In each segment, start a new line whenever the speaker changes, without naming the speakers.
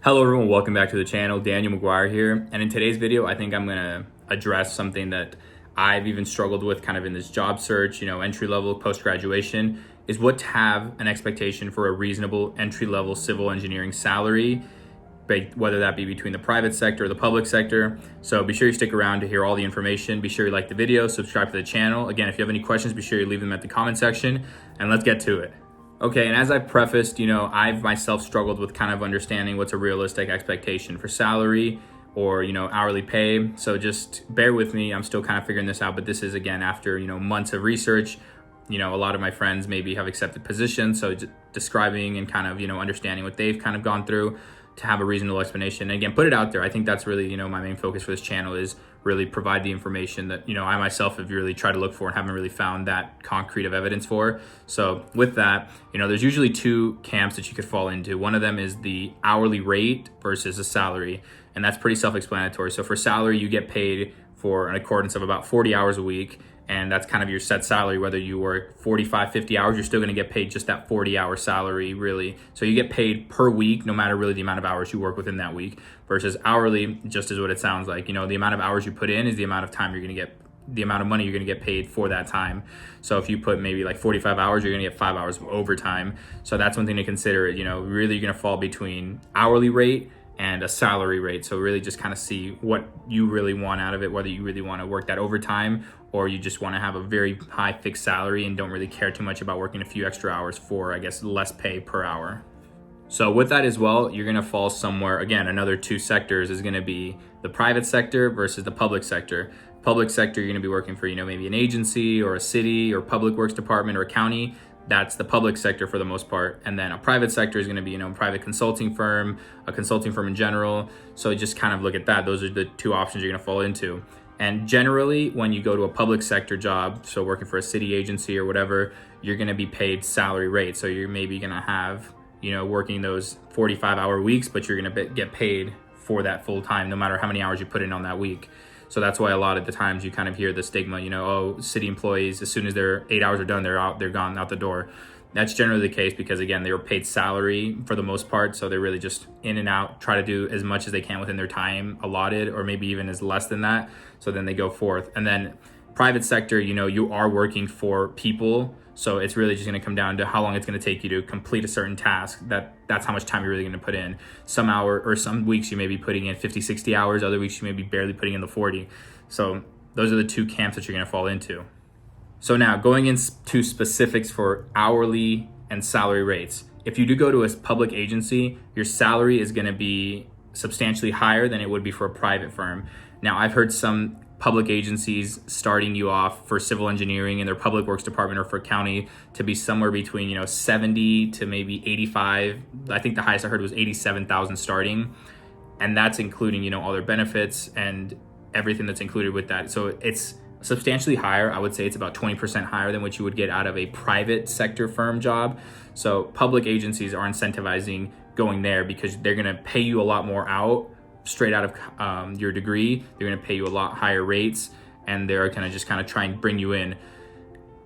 Hello everyone, welcome back to the channel. Daniel McGuire here, and in today's video I think I'm going to address something that I've even struggled with kind of in this job search, entry level, post-graduation, is what to have an expectation for a reasonable entry level civil engineering salary, whether that be between the private sector or the public sector. So be sure you stick around to hear all the information. Be sure you like the video, subscribe to the channel. Again, if you have any questions, be sure you leave them at the comment section, and let's get to it. Okay, and as I prefaced, I've myself struggled with kind of understanding what's a realistic expectation for salary or, hourly pay. So just bear with me. I'm still kind of figuring this out, but this is, again, after, months of research. A lot of my friends maybe have accepted positions. So describing and kind of, understanding what they've kind of gone through to have a reasonable explanation. And again, put it out there. I think that's really, my main focus for this channel is really provide the information that, I myself have really tried to look for and haven't really found that concrete of evidence for. So with that, there's usually two camps that you could fall into. One of them is the hourly rate versus a salary. And that's pretty self-explanatory. So for salary, you get paid for an accordance of about 40 hours a week. And that's kind of your set salary. Whether you work 45, 50 hours, you're still going to get paid just that 40-hour salary, really. So you get paid per week, no matter really the amount of hours you work within that week, versus hourly, just as what it sounds like. The amount of hours you put in is the amount of time you're going to get, the amount of money you're going to get paid for that time. So if you put maybe like 45 hours, you're going to get 5 hours of overtime. So that's one thing to consider. Really you're going to fall between hourly rate and a salary rate. So really just kind of see what you really want out of it, whether you really want to work that overtime or you just want to have a very high fixed salary and don't really care too much about working a few extra hours for, I guess, less pay per hour. So with that as well, you're going to fall somewhere, again, another two sectors is going to be the private sector versus the public sector. Public sector, you're going to be working for, maybe an agency or a city or public works department or a county. That's the public sector for the most part. And then a private sector is going to be, a private consulting firm, a consulting firm in general. So just kind of look at that. Those are the two options you're going to fall into. And generally, when you go to a public sector job, so working for a city agency or whatever, you're going to be paid salary rate. So you're maybe going to have, working those 45-hour weeks, but you're going to get paid for that full time, no matter how many hours you put in on that week. So that's why a lot of the times you kind of hear the stigma, city employees, as soon as their 8 hours are done, they're gone out the door. That's generally the case because, again, they were paid salary for the most part. So they're really just in and out, try to do as much as they can within their time allotted, or maybe even as less than that. So then they go forth. And then private sector, you are working for people. So it's really just going to come down to how long it's going to take you to complete a certain task. That's how much time you're really going to put in. Some weeks you may be putting in 50, 60 hours. Other weeks you may be barely putting in the 40. So those are the two camps that you're going to fall into. So now going into specifics for hourly and salary rates. If you do go to a public agency, your salary is going to be substantially higher than it would be for a private firm. Now, I've heard some public agencies starting you off for civil engineering in their public works department or for county to be somewhere between 70 to maybe 85. I think the highest I heard was 87,000 starting, and that's including all their benefits and everything that's included with that. So it's substantially higher. I would say it's about 20% higher than what you would get out of a private sector firm job. So public agencies are incentivizing going there because they're going to pay you a lot more out straight out of your degree. They're going to pay you a lot higher rates, and they're going to just kind of try and bring you in.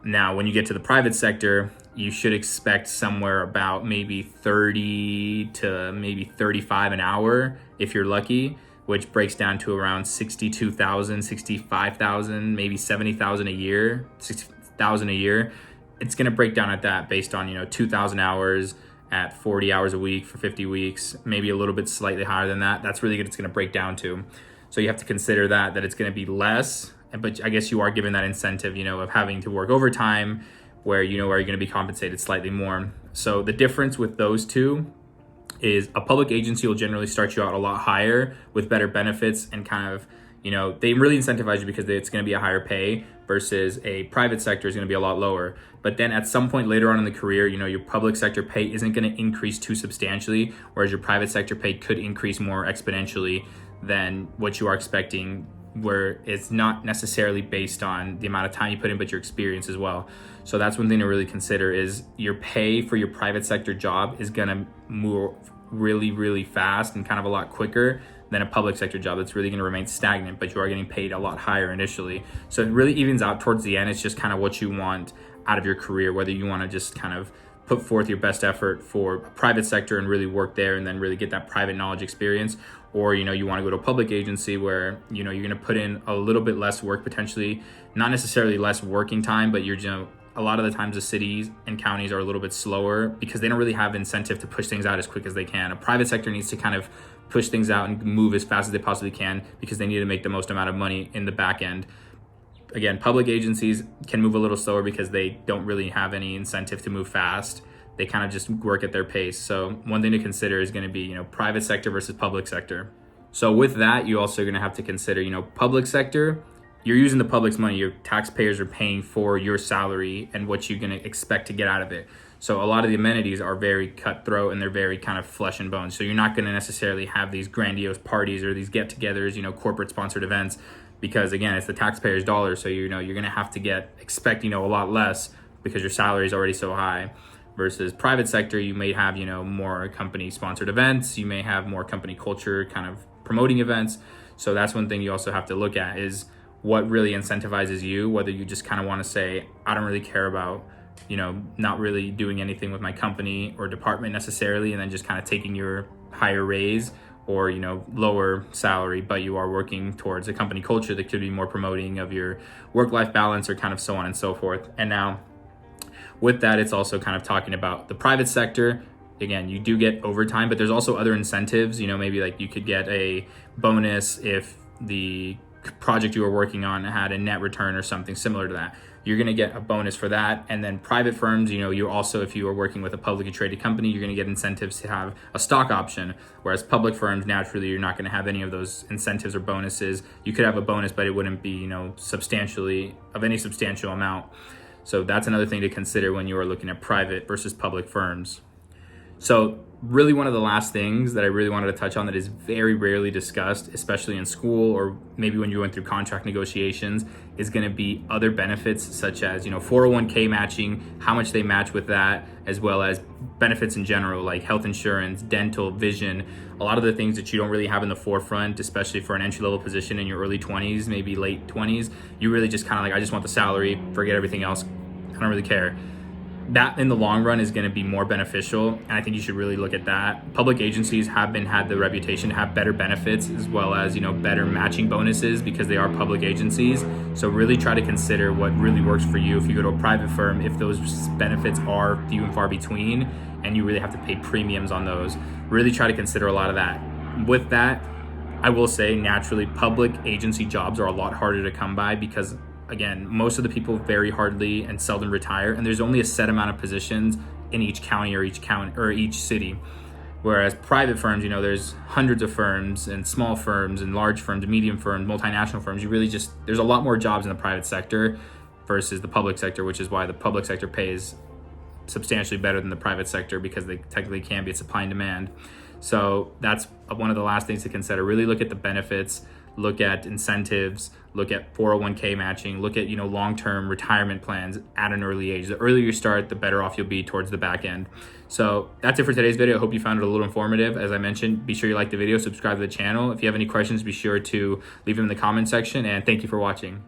Now, when you get to the private sector, you should expect somewhere about maybe 30 to maybe 35 an hour if you're lucky, which breaks down to around 62,000, 65,000, maybe 70,000 a year, 60,000 a year. It's going to break down at that based on, 2,000 hours at 40 hours a week for 50 weeks, maybe a little bit slightly higher than that. That's really good. It's going to break down to. So you have to consider that it's going to be less, but I guess you are given that incentive, of having to work overtime where, where you're going to be compensated slightly more. So the difference with those two is a public agency will generally start you out a lot higher with better benefits and kind of, they really incentivize you because it's going to be a higher pay versus a private sector is going to be a lot lower. But then at some point later on in the career, your public sector pay isn't going to increase too substantially, whereas your private sector pay could increase more exponentially than what you are expecting, where it's not necessarily based on the amount of time you put in, but your experience as well. So that's one thing to really consider is your pay for your private sector job is going to move really, really fast and kind of a lot quicker than a public sector job that's really going to remain stagnant, but you are getting paid a lot higher initially. So it really evens out towards the end. It's just kind of what you want out of your career, whether you want to just kind of put forth your best effort for a private sector and really work there and then really get that private knowledge experience. Or, you want to go to a public agency where, you're going to put in a little bit less work, potentially, not necessarily less working time, but a lot of the times the cities and counties are a little bit slower because they don't really have incentive to push things out as quick as they can. A private sector needs to kind of push things out and move as fast as they possibly can because they need to make the most amount of money in the back end. Again, public agencies can move a little slower because they don't really have any incentive to move fast. They kind of just work at their pace. So one thing to consider is going to be, private sector versus public sector. So with that, you also are going to have to consider, public sector, you're using the public's money. Your taxpayers are paying for your salary and what you're going to expect to get out of it. So a lot of the amenities are very cutthroat and they're very kind of flesh and bone. So you're not going to necessarily have these grandiose parties or these get-togethers, corporate sponsored events, because again, it's the taxpayers' dollars. So you're going to have to expect a lot less because your salary is already so high. Versus private sector, you may have more company sponsored events. You may have more company culture kind of promoting events. So that's one thing you also have to look at is what really incentivizes you, whether you just kind of want to say, I don't really care about, not really doing anything with my company or department necessarily, and then just kind of taking your higher raise or, lower salary, but you are working towards a company culture that could be more promoting of your work-life balance or kind of so on and so forth. And now with that, it's also kind of talking about the private sector. Again, you do get overtime, but there's also other incentives, maybe like you could get a bonus if the project you were working on had a net return or something similar to that. You're going to get a bonus for that. And then private firms, you also, if you are working with a publicly traded company, you're going to get incentives to have a stock option. Whereas public firms, naturally, you're not going to have any of those incentives or bonuses. You could have a bonus, but it wouldn't be, substantially of any substantial amount. So that's another thing to consider when you are looking at private versus public firms. So really one of the last things that I really wanted to touch on that is very rarely discussed, especially in school or maybe when you're going through contract negotiations, is going to be other benefits such as, 401k matching, how much they match with that, as well as benefits in general like health insurance, dental, vision, a lot of the things that you don't really have in the forefront, especially for an entry-level position in your early 20s, maybe late 20s. You really just kind of like, I just want the salary, forget everything else. I don't really care. That in the long run is going to be more beneficial, and I think you should really look at that. Public agencies had the reputation to have better benefits as well as better matching bonuses because they are public agencies. So really try to consider what really works for you. If you go to a private firm, if those benefits are few and far between and you really have to pay premiums on those, really try to consider a lot of that. With that, I will say naturally public agency jobs are a lot harder to come by because again, most of the people very hardly and seldom retire, and there's only a set amount of positions in each county or each city. Whereas private firms, there's hundreds of firms and small firms and large firms, medium firms, multinational firms. There's a lot more jobs in the private sector versus the public sector, which is why the public sector pays substantially better than the private sector because they technically can be supply and demand. So that's one of the last things to consider. Really look at the benefits, look at incentives, look at 401k matching, look at long-term retirement plans at an early age. The earlier you start, the better off you'll be towards the back end. So that's it for today's video. I hope you found it a little informative. As I mentioned, be sure you like the video, subscribe to the channel. If you have any questions, be sure to leave them in the comment section, and thank you for watching.